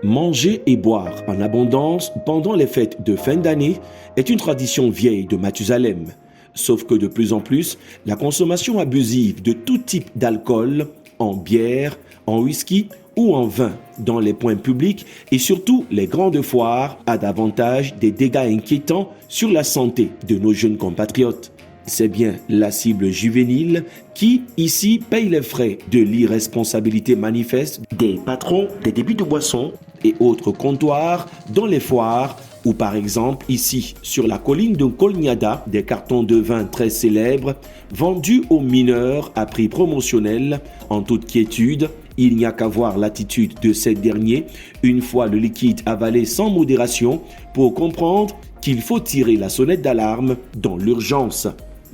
Manger et boire en abondance pendant les fêtes de fin d'année est une tradition vieille de Mathusalem. Sauf que de plus en plus, la consommation abusive de tout type d'alcool, en bière, en whisky ou en vin, dans les points publics et surtout les grandes foires, a davantage des dégâts inquiétants sur la santé de nos jeunes compatriotes. C'est bien la cible juvénile qui, ici, paye les frais de l'irresponsabilité manifeste des patrons des débits de boissons et autres comptoirs dans les foires ou par exemple ici sur la colline de Kolniada, des cartons de vin très célèbres vendus aux mineurs à prix promotionnel. En toute quiétude, il n'y a qu'à voir l'attitude de ces derniers une fois le liquide avalé sans modération pour comprendre qu'il faut tirer la sonnette d'alarme dans l'urgence.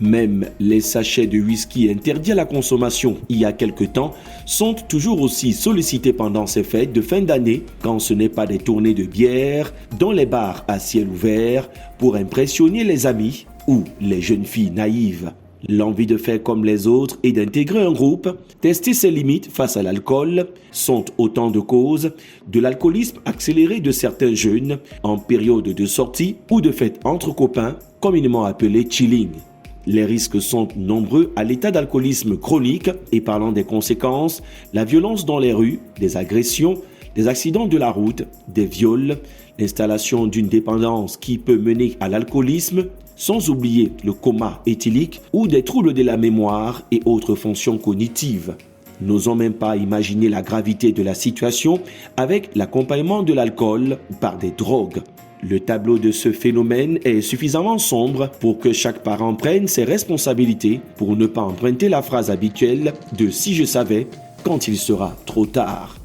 Même les sachets de whisky interdits à la consommation il y a quelque temps sont toujours aussi sollicités pendant ces fêtes de fin d'année quand ce n'est pas des tournées de bière dans les bars à ciel ouvert pour impressionner les amis ou les jeunes filles naïves. L'envie de faire comme les autres et d'intégrer un groupe, tester ses limites face à l'alcool sont autant de causes de l'alcoolisme accéléré de certains jeunes en période de sortie ou de fête entre copains, communément appelé chilling. Les risques sont nombreux à l'état d'alcoolisme chronique et parlant des conséquences, la violence dans les rues, des agressions, des accidents de la route, des viols, l'installation d'une dépendance qui peut mener à l'alcoolisme, sans oublier le coma éthylique ou des troubles de la mémoire et autres fonctions cognitives. N'osons même pas imaginer la gravité de la situation avec l'accompagnement de l'alcool par des drogues. Le tableau de ce phénomène est suffisamment sombre pour que chaque parent prenne ses responsabilités pour ne pas emprunter la phrase habituelle de « si je savais » quand il sera trop tard.